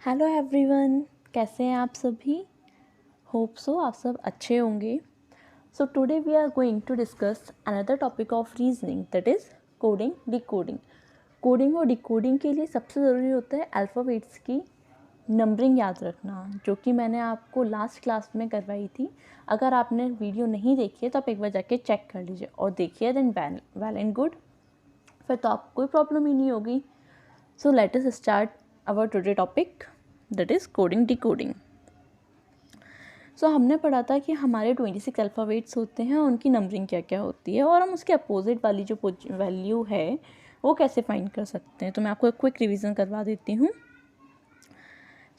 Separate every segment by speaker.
Speaker 1: Hello everyone, कैसे हैं आप सभी। होप सो आप सब अच्छे होंगे। So today we are going to discuss another topic of reasoning, that is coding decoding. Coding और डिकोडिंग के लिए सबसे ज़रूरी होता है अल्फ़ाबेट्स की नंबरिंग याद रखना, जो कि मैंने आपको लास्ट क्लास में करवाई थी। अगर आपने वीडियो नहीं देखी है तो आप एक बार जाके चेक कर लीजिए और देखिए, देन वेल एंड गुड, फिर तो आपको कोई प्रॉब्लम ही नहीं होगी। So let us start our today topic, that is coding decoding. So हमने पढ़ा था कि हमारे 26 अल्फ़ाबेट्स होते हैं, उनकी नंबरिंग क्या क्या होती है और हम उसके अपोजिट वाली जो वैल्यू है वो कैसे फाइंड कर सकते हैं। तो मैं आपको एक क्विक रिवीजन करवा देती हूँ।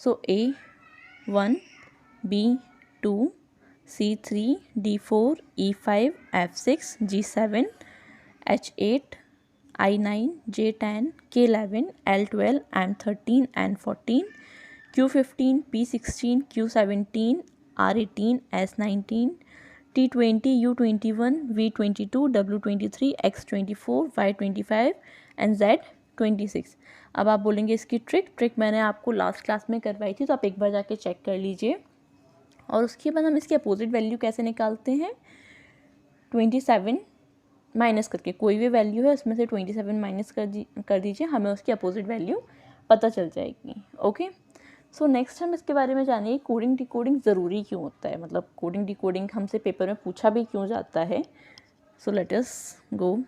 Speaker 1: सो A1, B2, C3, D4, E5, F6, G7, H8, I9, J10, K11, L12, M13, N14, Q15, P16, Q17, R18, S19, T20, U21, V22, W23, X24, Y25 and Z26। अब आप बोलेंगे इसकी ट्रिक मैंने आपको लास्ट क्लास में करवाई थी, तो आप एक बार जाके चेक कर लीजिए। और उसके बाद हम इसकी अपोजिट वैल्यू कैसे निकालते हैं। 27 माइनस करके, कोई भी वैल्यू है उसमें से 27 माइनस कर दीजिए, हमें उसकी अपोजिट वैल्यू पता चल जाएगी। ओके, सो नेक्स्ट हम इसके बारे में जानेंगे कोडिंग डिकोडिंग ज़रूरी क्यों होता है, मतलब कोडिंग डिकोडिंग हमसे पेपर में पूछा भी क्यों जाता है। So let us go.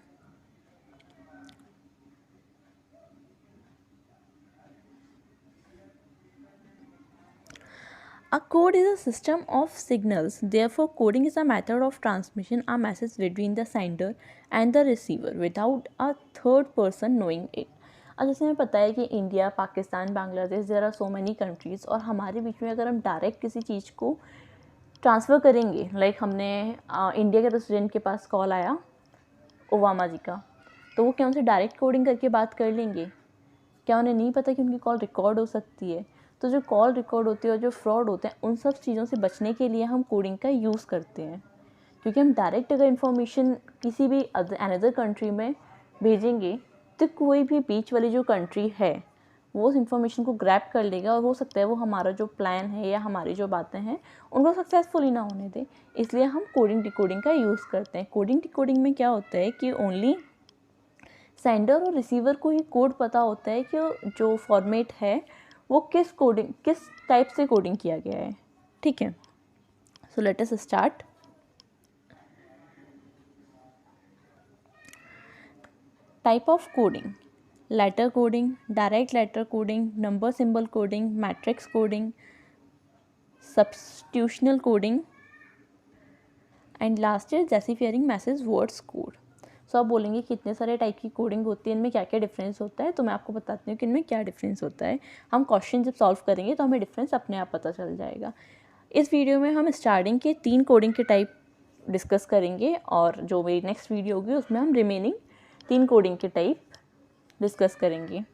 Speaker 1: A code is a system of signals. Therefore, coding is a method of transmission a message between the sender and the receiver without a third person knowing it. अब जैसे हमें पता है कि India, Pakistan, Bangladesh, there are so many countries, और हमारे बीच में अगर हम डायरेक्ट किसी चीज़ को ट्रांसफ़र करेंगे, लाइक हमने इंडिया के प्रेसिडेंट के पास कॉल आया ओबामा जी का, तो वो क्या उनसे डायरेक्ट कोडिंग करके बात कर लेंगे? क्या उन्हें नहीं पता कि उनकी कॉल रिकॉर्ड हो सकती है? तो जो कॉल रिकॉर्ड होती है और जो फ्रॉड होते हैं, उन सब चीज़ों से बचने के लिए हम कोडिंग का यूज़ करते हैं। क्योंकि हम डायरेक्ट अगर इन्फॉर्मेशन किसी भी अनदर कंट्री में भेजेंगे, तो कोई भी बीच वाली जो कंट्री है वो उस इन्फॉर्मेशन को ग्रैब कर लेगा, और हो सकता है वो हमारा जो प्लान है या हमारी जो बातें हैं उनको सक्सेसफुली ना होने दे। इसलिए हम कोडिंग डिकोडिंग का यूज़ करते हैं। कोडिंग डिकोडिंग में क्या होता है कि ओनली सेंडर और रिसीवर को ही कोड पता होता है कि जो फॉर्मेट है वो किस टाइप से कोडिंग किया गया है। ठीक है, so let us start. Type of coding: letter coding, direct letter coding, number symbol coding, matrix coding, substitutional coding, and last is deciphering message words code. So आप बोलेंगे कि इतने सारे टाइप की कोडिंग होती है, इनमें क्या क्या डिफरेंस होता है। तो मैं आपको बताती हूँ कि इनमें क्या डिफरेंस होता है। हम क्वेश्चन जब सॉल्व करेंगे तो हमें डिफरेंस अपने आप पता चल जाएगा। इस वीडियो में हम स्टार्टिंग के 3 कोडिंग के टाइप डिस्कस करेंगे, और जो मेरी नेक्स्ट वीडियो होगी उसमें हम रिमेनिंग 3 कोडिंग के टाइप डिस्कस करेंगे।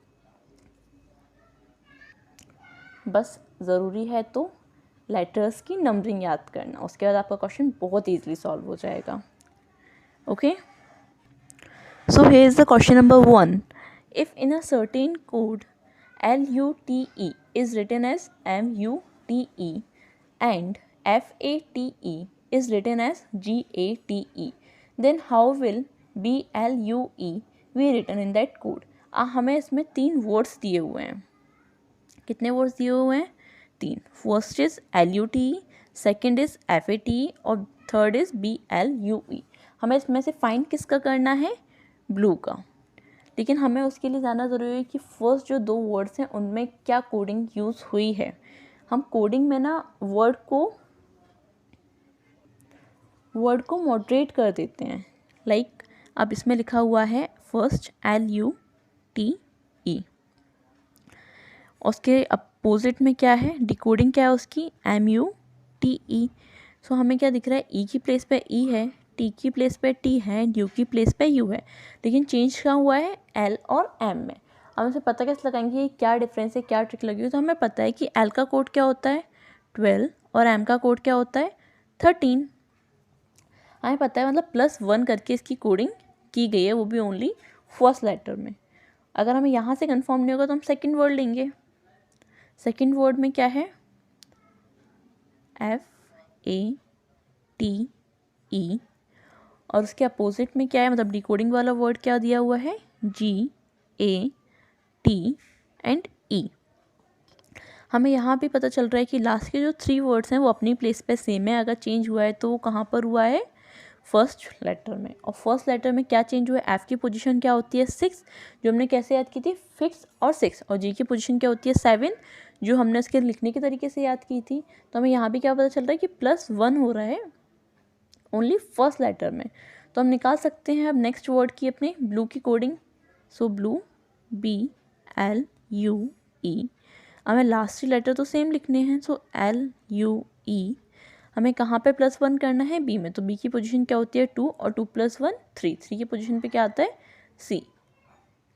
Speaker 1: बस ज़रूरी है तो लेटर्स की नंबरिंग याद करना, उसके बाद आपका क्वेश्चन बहुत ईजिली सॉल्व हो जाएगा। Okay, so here is the question number 1. If in a certain code LUTE is written as MUTE and FATE is written as GATE, then how will BLUE be written in that code? हमें इसमें 3 words दिए हुए हैं। कितने words दिए हुए हैं? 3। First is LUTE, second is FATE और थर्ड इज BLUE। हमें इसमें से फाइंड किसका करना है? ब्लू का। लेकिन हमें उसके लिए जानना ज़रूरी है कि फर्स्ट जो 2 वर्ड्स हैं उनमें क्या कोडिंग यूज़ हुई है। हम कोडिंग में ना वर्ड को मॉडरेट कर देते हैं। लाइक अब इसमें लिखा हुआ है फर्स्ट LUTE, उसके अपोजिट में क्या है, डिकोडिंग क्या है उसकी, MUTE। सो हमें क्या दिख रहा है, ई की प्लेस पे ई है, टी की प्लेस पे टी है, यू की प्लेस पे यू है, लेकिन चेंज क्या हुआ है, एल और एम में। अब हमें पता कैसे लगाएंगे क्या डिफरेंस है, क्या ट्रिक लगी हुई। तो हमें पता है कि एल का कोड क्या होता है 12 और एम का कोड क्या होता है 13। हमें पता है मतलब +1 करके इसकी कोडिंग की गई है, वो भी ओनली फर्स्ट लेटर में। अगर हमें यहाँ से कंफर्म नहीं होगा तो हम सेकेंड वर्ड लेंगे। सेकेंड वर्ड में क्या है, FATE, और उसके अपोजिट में क्या है, मतलब डिकोडिंग वाला वर्ड क्या दिया हुआ है, GAT एंड E। हमें यहाँ भी पता चल रहा है कि लास्ट के जो 3 वर्ड्स हैं वो अपनी प्लेस पे सेम है। अगर चेंज हुआ है तो वो कहाँ पर हुआ है, फर्स्ट लेटर में। और फर्स्ट लेटर में क्या चेंज हुआ है, एफ की पोजीशन क्या होती है 6, जो हमने कैसे याद की थी, फिक्स और 6, और जी की पोजीशन क्या होती है 7, जो हमने उसके लिखने के तरीके से याद की थी। तो हमें यहाँ भी क्या पता चल रहा है कि +1 हो रहा है ओनली फर्स्ट लेटर में। तो हम निकाल सकते हैं अब नेक्स्ट वर्ड की अपने ब्लू की कोडिंग। सो ब्लू, BLUE, हमें लास्ट लेटर तो सेम लिखने हैं। सो LUE, हमें कहाँ पे +1 करना है, बी में। तो बी की पोजीशन क्या होती है 2, और 2 + 1 3, 3 की पोजीशन पे क्या आता है C।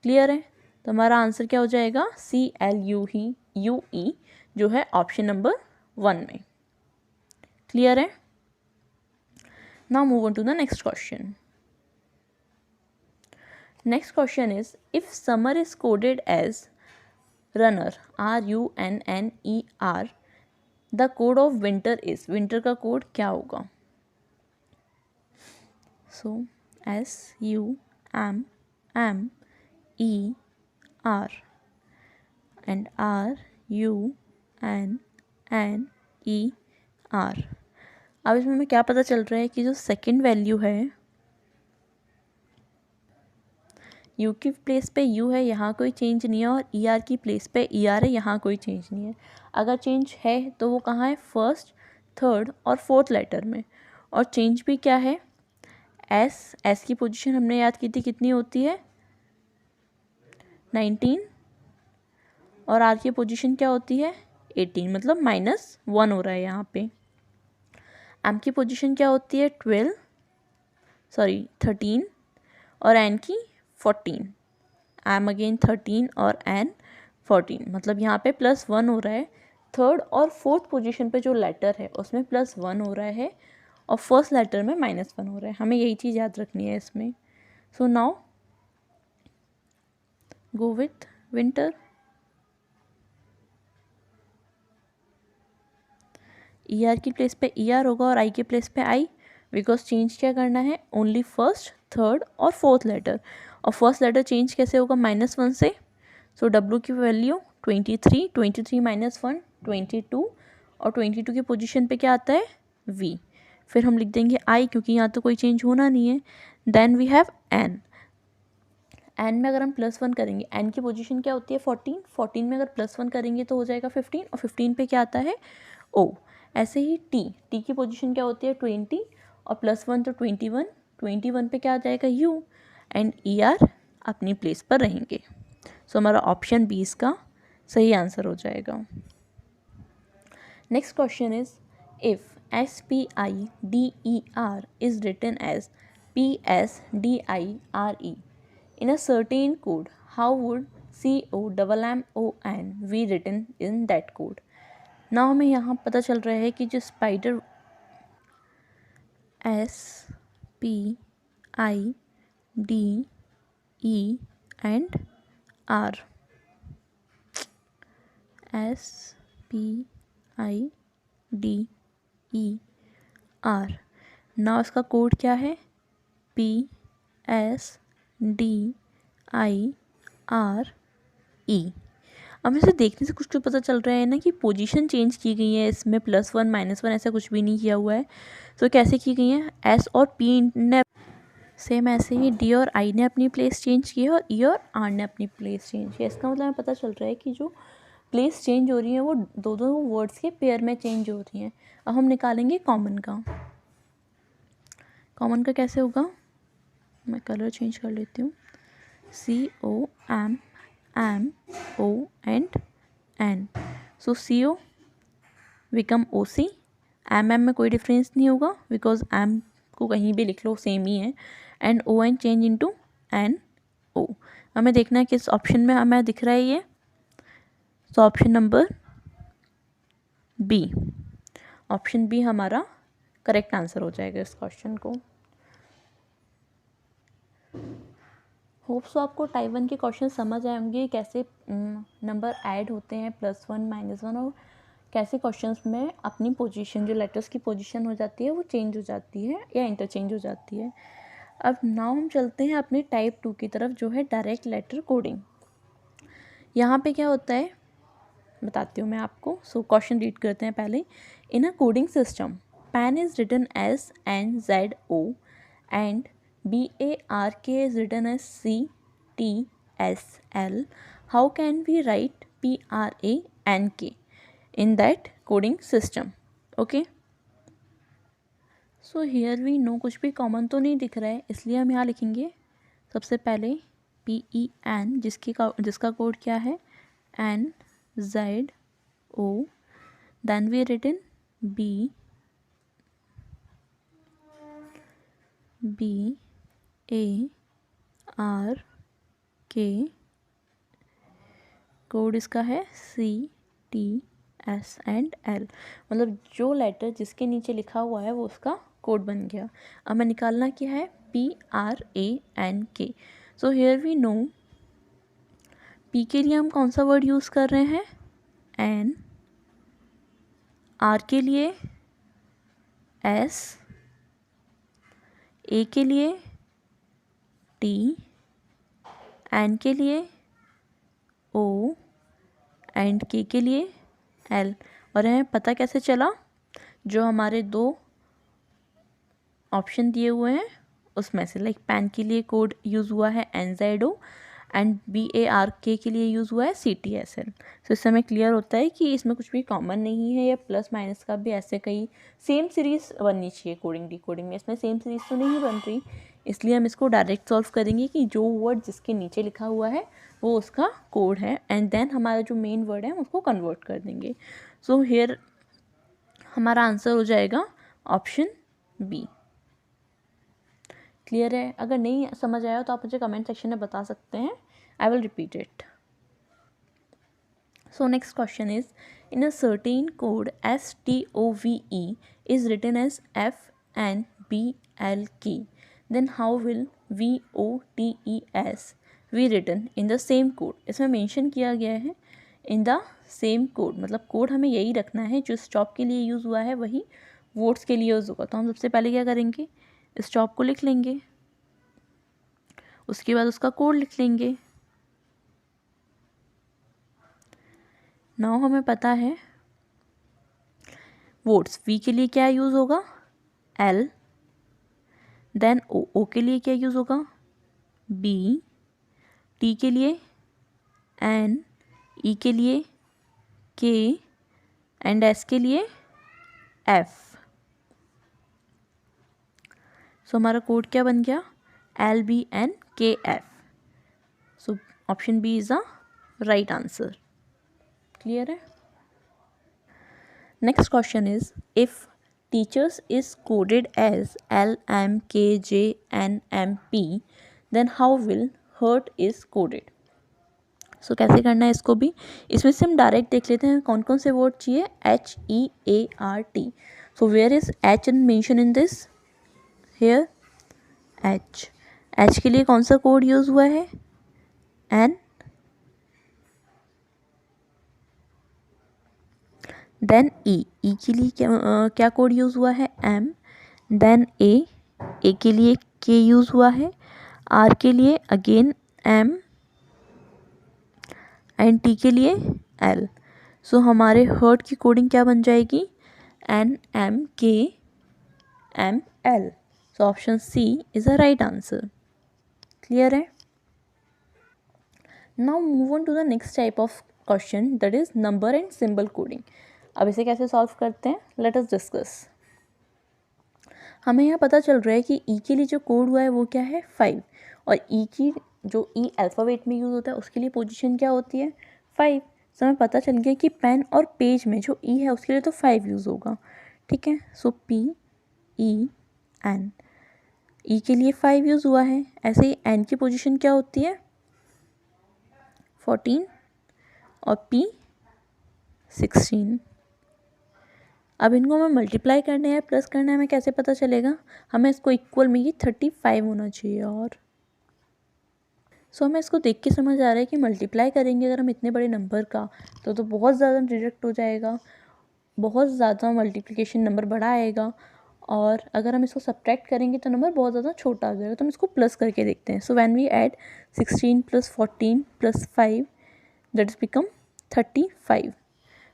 Speaker 1: क्लियर है, तो हमारा आंसर क्या हो जाएगा, CLUE, जो है ऑप्शन नंबर 1 में। क्लियर है। Now move on to the next question. Next question is, if summer is coded as runner, RUNNER, the code of winter is, winter का कोड क्या होगा। So SUMMER and RUNNER। अब इसमें हमें क्या पता चल रहा है कि जो सेकंड वैल्यू है, यू की प्लेस पे यू है, यहाँ कोई चेंज नहीं है, और ER की प्लेस पे ER है, यहाँ कोई चेंज नहीं है। अगर चेंज है तो वो कहाँ है, फर्स्ट, थर्ड और फोर्थ लेटर में। और चेंज भी क्या है, S की पोजीशन हमने याद की थी कितनी होती है 19, और R की पोजीशन क्या होती है 18, मतलब -1 हो रहा है यहाँ पे। M की पोजीशन क्या होती है 13, और N की 14, M अगेन 13 और N 14, मतलब यहाँ पे +1 हो रहा है। थर्ड और फोर्थ पोजीशन पे जो लेटर है उसमें +1 हो रहा है, और फर्स्ट लेटर में -1 हो रहा है। हमें यही चीज़ याद रखनी है इसमें। So now go with winter. ER की प्लेस पे ER होगा और I की प्लेस पे I, बिकॉज चेंज क्या करना है, ओनली फर्स्ट, थर्ड और फोर्थ लेटर। और फर्स्ट लेटर चेंज कैसे होगा, -1 से। सो W की वैल्यू 23, 23 - 1 22, और 22 की पोजीशन पे क्या आता है V। फिर हम लिख देंगे I, क्योंकि यहाँ तो कोई चेंज होना नहीं है। Then we have N। N में अगर हम +1 करेंगे, N की पोजीशन क्या होती है 14, 14 में अगर +1 करेंगे तो हो जाएगा 15, और 15 पे क्या आता है O। ऐसे ही T की पोजीशन क्या होती है 20, और +1 तो 21, 21 पे क्या आ जाएगा U, एंड ER अपनी प्लेस पर रहेंगे। सो हमारा ऑप्शन 20 का सही आंसर हो जाएगा। Next question is, if SPIDER is written as PSDIRE in a certain code, how would COMMON be written in that code? ना हमें यहाँ पता चल रहा है कि जो spider SPIDE and R, SPIDER, ना उसका कोड क्या है PSDIRE। अब इसे देखने से कुछ तो पता चल रहा है ना कि पोजीशन चेंज की गई है, इसमें +1 -1 ऐसा कुछ भी नहीं किया हुआ है। तो कैसे की गई है, S और P ने सेम, ऐसे ही D और I ने अपनी प्लेस चेंज की है, और E और R ने अपनी प्लेस चेंज की है। इसका मतलब हमें पता चल रहा है कि जो प्लेस चेंज हो रही है वो दो वर्ड्स के पेयर में चेंज हो रही हैं। अब हम निकालेंगे कॉमन का। कॉमन का कैसे होगा, मैं कलर चेंज कर लेती हूँ। COMMON and N। So CO become OC। MM में कोई डिफरेंस नहीं होगा, बिकॉज M को कहीं भी लिख लो सेम ही है, and ON change into NO। हमें देखना है किस ऑप्शन में हमें दिख रहा है ये। तो option number B, option B हमारा करेक्ट आंसर हो जाएगा इस क्वेश्चन को। होप सो आपको टाइप 1 के क्वेश्चन समझ आए होंगे, कैसे नंबर ऐड होते हैं +1 -1, और कैसे क्वेश्चंस में अपनी पोजीशन, जो लेटर्स की पोजीशन हो जाती है वो चेंज हो जाती है या इंटरचेंज हो जाती है। अब नाउ हम चलते हैं अपने टाइप 2 की तरफ, जो है डायरेक्ट लेटर कोडिंग। यहाँ पे क्या होता है बताती हूँ मैं आपको। सो क्वेश्चन रीड करते हैं पहले। In a coding system, pan is written as NZO and BARK is written as CTSL. How can we write PRANK in that coding system? Okay. So here we know, कुछ भी common तो नहीं दिख रहा है, इसलिए हम यहाँ लिखेंगे सबसे पहले PEN, जिसका कोड क्या है NZO. Then we written BARK, code इसका है CTSL. मतलब जो लेटर जिसके नीचे लिखा हुआ है वो उसका कोड बन गया। अब हमें निकालना क्या है PRANK. So here we know, P के लिए हम कौन सा वर्ड यूज़ कर रहे हैं N, R के लिए S, A के लिए T, N के लिए O एंड K के लिए L. और हमें पता कैसे चला, जो हमारे 2 ऑप्शन दिए हुए हैं उसमें से, लाइक पैन के लिए कोड यूज़ हुआ है NZO एंड BARK के लिए यूज़ हुआ है CTSL. सो इससे हमें क्लियर होता है कि इसमें कुछ भी कॉमन नहीं है, या प्लस माइनस का भी ऐसे कई सेम सीरीज़ बननी चाहिए कोडिंग डिकोडिंग में। इसमें सेम सीरीज़ तो नहीं बन रही, इसलिए हम इसको डायरेक्ट सॉल्व करेंगे कि जो वर्ड जिसके नीचे लिखा हुआ है वो उसका कोड है, एंड देन हमारा जो मेन वर्ड है उसको कन्वर्ट कर देंगे. सो हियर हमारा आंसर हो जाएगा ऑप्शन बी. क्लियर है? अगर नहीं समझ आया तो आप मुझे कमेंट सेक्शन में बता सकते हैं. I will repeat it. So next question is, in a certain code STOVE is written as FNBLK, then how will VOTES be written in the same code? इसमें मेंशन किया गया है इन द सेम कोड, मतलब code हमें यही रखना है, जो स्टॉप के लिए यूज़ हुआ है वही वोट्स के लिए यूज़ होगा. तो हम सबसे पहले क्या करेंगे, स्टॉप को लिख लेंगे, उसके बाद उसका कोड लिख लेंगे. नाउ हमें पता है वोट्स, V के लिए क्या यूज़ होगा L, देन O के लिए क्या यूज़ होगा B, T के लिए N, E के लिए K एंड S के लिए F. सो हमारा कोड क्या बन गया LBNKF. So option B is the right answer. Clear है? Next question is, if teachers is coded as LMKJNMP, then how will hurt is coded. So कैसे करना है इसको भी, इसमें से हम डायरेक्ट देख लेते हैं कौन कौन से वर्ड चाहिए. HEART. So where is H mention in this, here H के लिए कौन सा कोड यूज़ हुआ है N, देन E के लिए क्या कोड यूज़ हुआ है M, देन A के लिए K यूज़ हुआ है, R के लिए अगेन M एंड T के लिए L. सो हमारे हर्ट की कोडिंग क्या बन जाएगी NMKML. So option C is the right answer. Clear है? Now move on to the next type of question, that is number and symbol coding. अब इसे कैसे सॉल्व करते हैं, लेट अस डिस्कस. हमें यहाँ पता चल रहा है कि E के लिए जो कोड हुआ है वो क्या है 5, और E की जो E अल्फ़ाबेट में यूज़ होता है उसके लिए पोजीशन क्या होती है 5. सो हमें पता चल गया कि पेन और पेज में जो E है उसके लिए तो 5 यूज़ होगा. ठीक है, सो PEN, E के लिए 5 यूज़ हुआ है. ऐसे ही N की पोजीशन क्या होती है 14 और P 16. अब इनको हमें मल्टीप्लाई करना है, प्लस करना है, हमें कैसे पता चलेगा, हमें इसको इक्वल में ये 35 होना चाहिए. और सो हमें इसको देख के समझ आ रहा है कि मल्टीप्लाई करेंगे अगर हम इतने बड़े नंबर का तो बहुत ज़्यादा डिडक्ट हो जाएगा, बहुत ज़्यादा मल्टीप्लिकेशन नंबर बड़ा आएगा, और अगर हम इसको सब्ट्रैक्ट करेंगे तो नंबर बहुत ज़्यादा छोटा आ जाएगा। तो हम इसको प्लस करके देखते हैं। So when we add 16 + 14 + 5 that is become 35।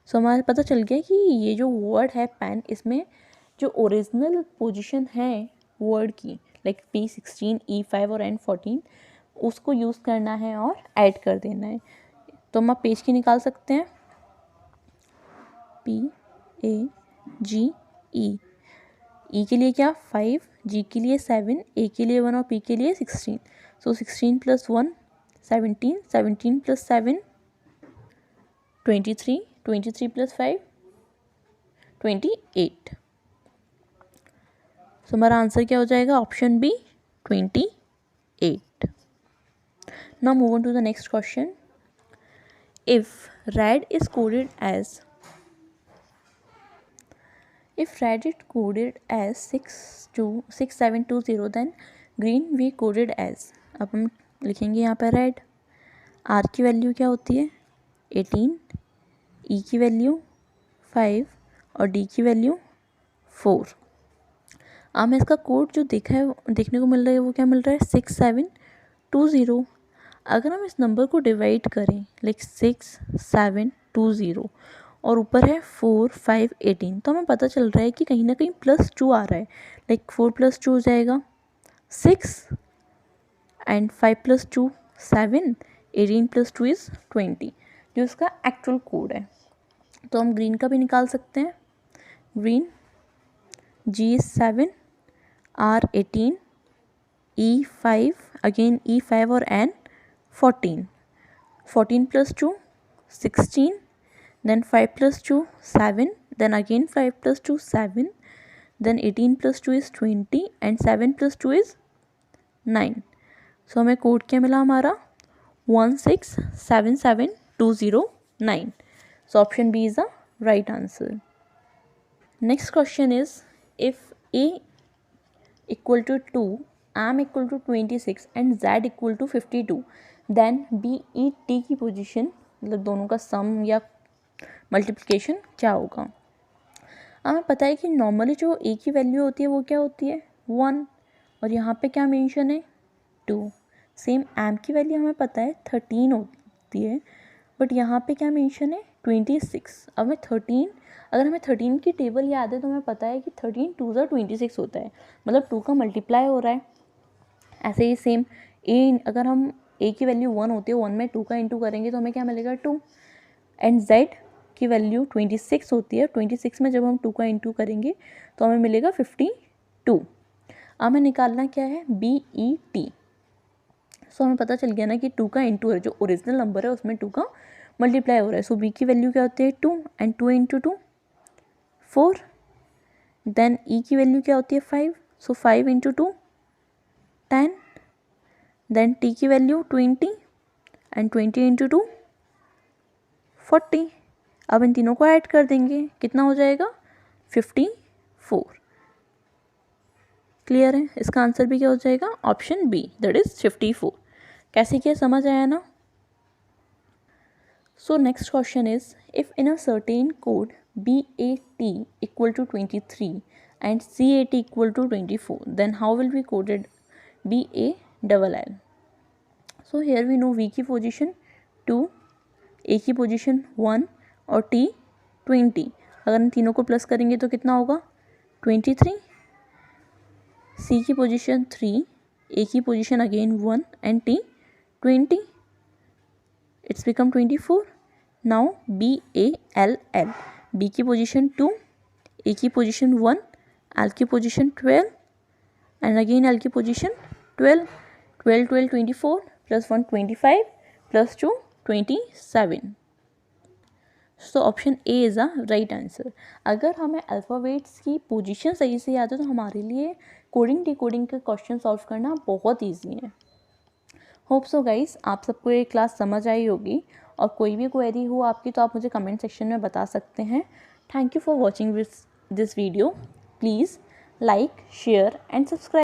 Speaker 1: So हमारा पता चल गया कि ये जो वर्ड है पेन, इसमें जो ओरिजिनल पोजीशन है वर्ड की लाइक P16, E5 और N14 उसको यूज़ करना है और ऐड कर देना है। तो हम पेज की निकाल सकते हैं PAGE। E के लिए क्या 5, G के लिए 7, A के लिए 1 और P के लिए 16। सो 16 + 1 17, 17 + 7 23, 23 + 5 28। सो हमारा आंसर क्या हो जाएगा? Option B 28। Now move on to the next question. If red is coded as 6720 then green we coded as। अब हम लिखेंगे यहाँ पर रेड। R की वैल्यू क्या होती है 18, E की वैल्यू 5 और D की वैल्यू 4। हमें इसका कोड जो देखने को मिल रहा है वो क्या मिल रहा है 6720। अगर हम इस नंबर को डिवाइड करें लाइक 6720 और ऊपर है 4 5 18, तो हमें पता चल रहा है कि कहीं ना कहीं +2 आ रहा है। लाइक 4 + 2 हो जाएगा 6 एंड 5 + 2 7, 18 + 2 इज़ 20 जो इसका एक्चुअल कोड है। तो हम ग्रीन का भी निकाल सकते हैं। Green G is 7, R 18, E 5, again E 5 और N 14, 14 + 2 16, then 5 + 2 7, then again 5 + 2 7, then 18 + 2 is 20 and 7 + 2 is 9। सो हमें कोड क्या मिला हमारा 1677209। So option B is the right answer. Next question is if A equal to 2, M equal to 26 and Z equal to 52 then BET की position मतलब दोनों का सम या multiplication क्या होगा। हमें पता है कि नॉर्मली जो A की वैल्यू होती है वो क्या होती है 1 और यहाँ पे क्या मेंशन है 2। सेम M की वैल्यू हमें पता है 13 होती है बट यहाँ पे क्या मेंशन है 26। अब मैं 13, अगर हमें 13 की टेबल याद है तो हमें पता है कि 13 2 ज़ा 26 होता है, मतलब 2 का मल्टीप्लाई हो रहा है। ऐसे ही सेम A, अगर हम A की वैल्यू 1 होती है 1 में 2 का इंटू करेंगे तो हमें क्या मिलेगा 2। एंड Z की वैल्यू 26 होती है, 26 में जब हम 2 का इंटू करेंगे तो हमें मिलेगा 52। हमें निकालना क्या है BET। सो हमें पता चल गया ना कि 2 का इंटू है, जो ओरिजिनल नंबर है उसमें 2 का मल्टीप्लाई हो रहा है। सो B की वैल्यू क्या होती है 2 एंड 2 × 2 4। देन E की वैल्यू क्या होती है 5, सो 5 × 2 10। देन T की वैल्यू 20 एंड 20 × 2 40। अब इन तीनों को ऐड कर देंगे, कितना हो जाएगा 54। क्लियर है? इसका आंसर भी क्या हो जाएगा ऑप्शन बी दैट इज 54। कैसे किया समझ आया ना। So next question is if in a certain code BAT equal to 23 and CAT equal to 24 then how will be coded BALL। so here we know V की position 2, A की position 1 और T 20। अगर हम तीनों को plus करेंगे तो कितना होगा 23। C की पोजीशन 3, A की position again 1 and T 20, it's become 24। Now BALL, B की पोजीशन 2, A की पोजीशन 1, L की पोजीशन 12 एंड अगेन L की position 12, 12 12 24 + 1 25 + 2 27। So option A is a right answer. अगर हमें अल्फ़ाबेट्स की पोजीशन सही से याद है तो हमारे लिए कोडिंग डिकोडिंग के क्वेश्चन सॉल्व करना बहुत ईजी है। होप सो गाइस आप सबको ये क्लास समझ आई होगी, और कोई भी क्वेरी हो आपकी तो आप मुझे कमेंट सेक्शन में बता सकते हैं। Thank you for watching this video. Please like share and subscribe.